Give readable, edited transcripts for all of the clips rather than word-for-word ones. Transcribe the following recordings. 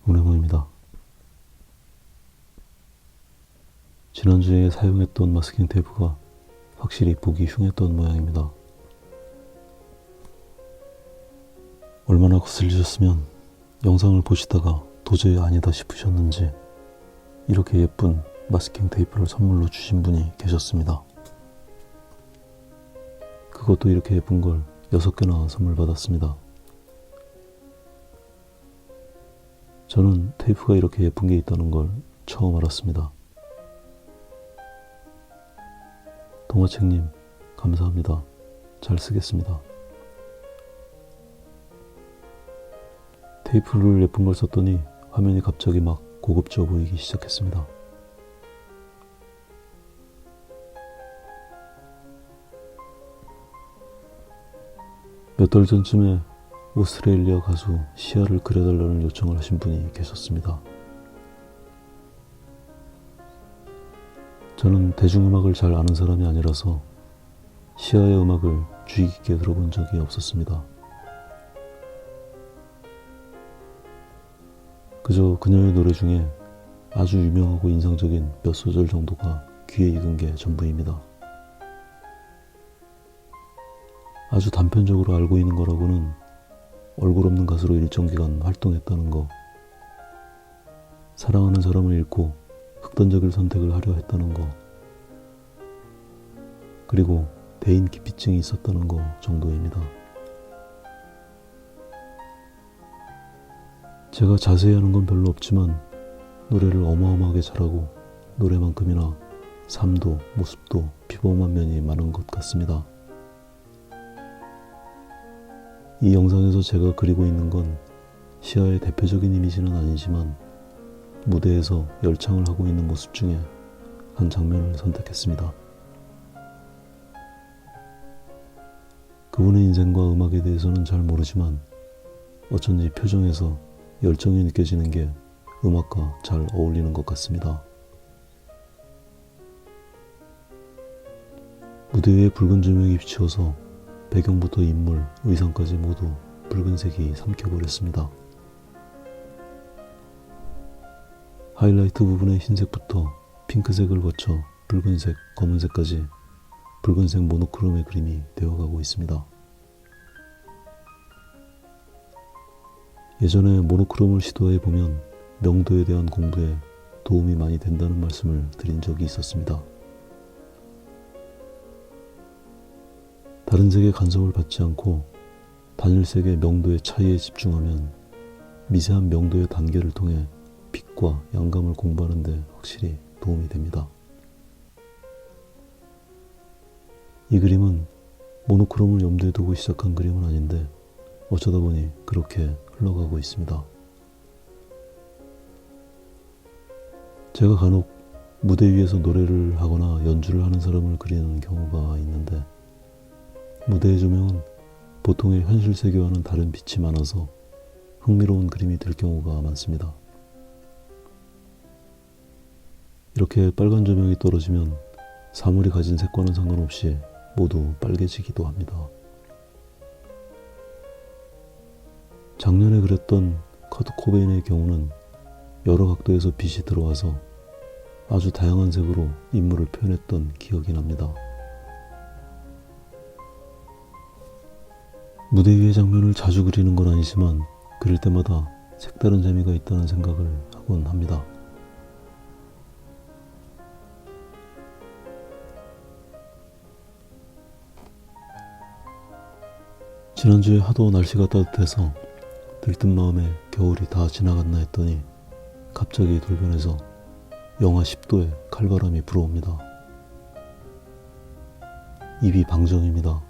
문해모입니다. 지난주에 사용했던 마스킹 테이프가 확실히 보기 흉했던 모양입니다. 얼마나 거슬리셨으면 영상을 보시다가 도저히 아니다 싶으셨는지 이렇게 예쁜 마스킹 테이프를 선물로 주신 분이 계셨습니다. 그것도 이렇게 예쁜 걸 6개나 선물 받았습니다. 저는 테이프가 이렇게 예쁜 게 있다는 걸 처음 알았습니다. 동화책님, 감사합니다. 잘 쓰겠습니다. 테이프를 예쁜 걸 썼더니 화면이 갑자기 막 고급져 보이기 시작했습니다. 몇 달 전쯤에 오스트레일리아 가수 시아를 그려달라는 요청을 하신 분이 계셨습니다. 저는 대중음악을 잘 아는 사람이 아니라서 시아의 음악을 주의 깊게 들어본 적이 없었습니다. 그저 그녀의 노래 중에 아주 유명하고 인상적인 몇 소절 정도가 귀에 익은 게 전부입니다. 아주 단편적으로 알고 있는 거라고는 얼굴 없는 가수로 일정 기간 활동했다는 거, 사랑하는 사람을 잃고 극단적인 선택을 하려 했다는 거, 그리고 대인 기피증이 있었다는 거 정도입니다. 제가 자세히 하는 건 별로 없지만 노래를 어마어마하게 잘하고 노래만큼이나 삶도 모습도 비범한 면이 많은 것 같습니다. 이 영상에서 제가 그리고 있는 건 시아의 대표적인 이미지는 아니지만 무대에서 열창을 하고 있는 모습 중에 한 장면을 선택했습니다. 그분의 인생과 음악에 대해서는 잘 모르지만 어쩐지 표정에서 열정이 느껴지는 게 음악과 잘 어울리는 것 같습니다. 무대 위에 붉은 조명이 비추어서 배경부터 인물, 의상까지 모두 붉은색이 삼켜버렸습니다. 하이라이트 부분의 흰색부터 핑크색을 거쳐 붉은색, 검은색까지 붉은색 모노크롬의 그림이 되어가고 있습니다. 예전에 모노크롬을 시도해보면 명도에 대한 공부에 도움이 많이 된다는 말씀을 드린 적이 있었습니다. 다른 색의 간섭을 받지 않고 단일색의 명도의 차이에 집중하면 미세한 명도의 단계를 통해 빛과 양감을 공부하는 데 확실히 도움이 됩니다. 이 그림은 모노크롬을 염두에 두고 시작한 그림은 아닌데 어쩌다 보니 그렇게 흘러가고 있습니다. 제가 간혹 무대 위에서 노래를 하거나 연주를 하는 사람을 그리는 경우가 있는데 무대의 조명은 보통의 현실 세계와는 다른 빛이 많아서 흥미로운 그림이 될 경우가 많습니다. 이렇게 빨간 조명이 떨어지면 사물이 가진 색과는 상관없이 모두 빨개지기도 합니다. 작년에 그렸던 커트 코베인의 경우는 여러 각도에서 빛이 들어와서 아주 다양한 색으로 인물을 표현했던 기억이 납니다. 무대 위의 장면을 자주 그리는 건 아니지만 그릴 때마다 색다른 재미가 있다는 생각을 하곤 합니다. 지난주에 하도 날씨가 따뜻해서 들뜬 마음에 겨울이 다 지나갔나 했더니 갑자기 돌변해서 영하 10도에 칼바람이 불어옵니다. 입이 방정입니다.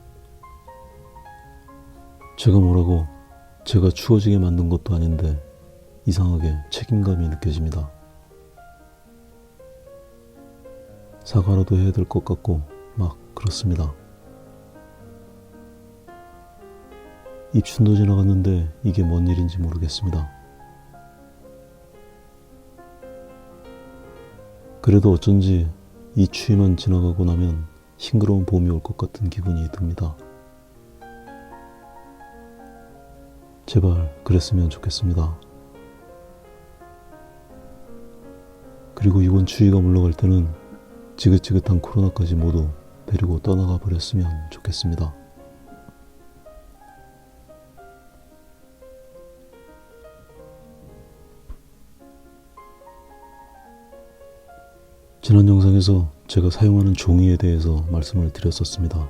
제가 뭐라고 제가 추워지게 만든 것도 아닌데 이상하게 책임감이 느껴집니다. 사과라도 해야 될 것 같고 막 그렇습니다. 입춘도 지나갔는데 이게 뭔 일인지 모르겠습니다. 그래도 어쩐지 이 추위만 지나가고 나면 싱그러운 봄이 올 것 같은 기분이 듭니다. 제발 그랬으면 좋겠습니다. 그리고 이번 추위가 물러갈 때는 지긋지긋한 코로나까지 모두 데리고 떠나가 버렸으면 좋겠습니다. 지난 영상에서 제가 사용하는 종이에 대해서 말씀을 드렸었습니다.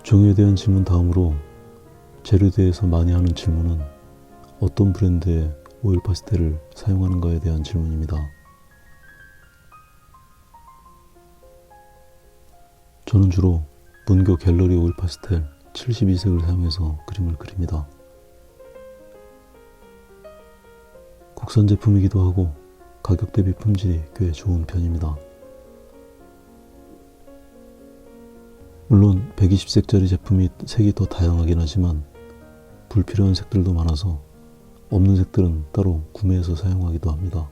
종이에 대한 질문 다음으로 재료에 대해서 많이 하는 질문은 어떤 브랜드의 오일 파스텔을 사용하는가에 대한 질문입니다. 저는 주로 문교 갤러리 오일 파스텔 72색을 사용해서 그림을 그립니다. 국산 제품이기도 하고 가격 대비 품질이 꽤 좋은 편입니다. 물론 120색짜리 제품이 색이 더 다양하긴 하지만 불필요한 색들도 많아서 없는 색들은 따로 구매해서 사용하기도 합니다.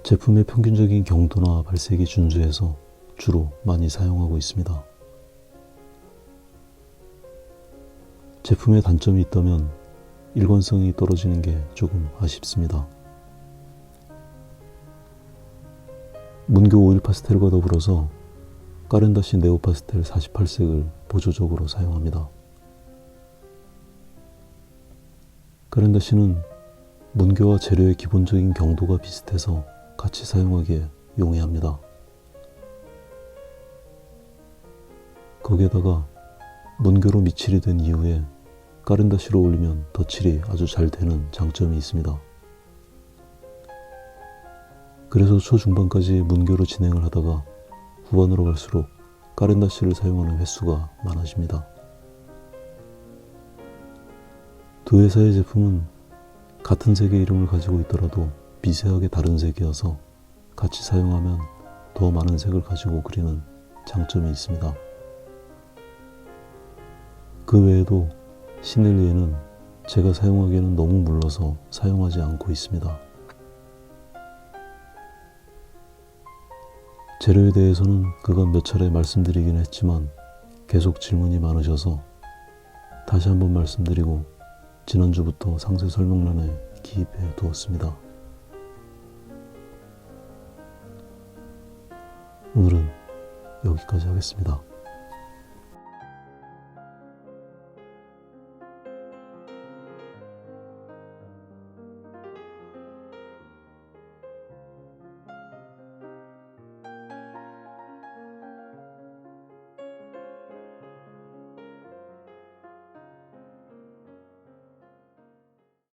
제품의 평균적인 경도나 발색이 준수해서 주로 많이 사용하고 있습니다. 제품에 단점이 있다면 일관성이 떨어지는 게 조금 아쉽습니다. 문교 오일 파스텔과 더불어서 까렌다시 네오 파스텔 48색을 보조적으로 사용합니다. 까렌다시는 문교와 재료의 기본적인 경도가 비슷해서 같이 사용하기에 용이합니다. 거기에다가 문교로 미칠이 된 이후에 까렌다시로 올리면 덧칠이 아주 잘 되는 장점이 있습니다. 그래서 초중반까지 문교로 진행을 하다가 후반으로 갈수록 까렌다시를 사용하는 횟수가 많아집니다. 두 회사의 제품은 같은 색의 이름을 가지고 있더라도 미세하게 다른 색이어서 같이 사용하면 더 많은 색을 가지고 그리는 장점이 있습니다. 그 외에도 시넬리에는 제가 사용하기에는 너무 물러서 사용하지 않고 있습니다. 재료에 대해서는 그간 몇 차례 말씀드리긴 했지만 계속 질문이 많으셔서 다시 한번 말씀드리고 지난주부터 상세 설명란에 기입해 두었습니다. 오늘은 여기까지 하겠습니다.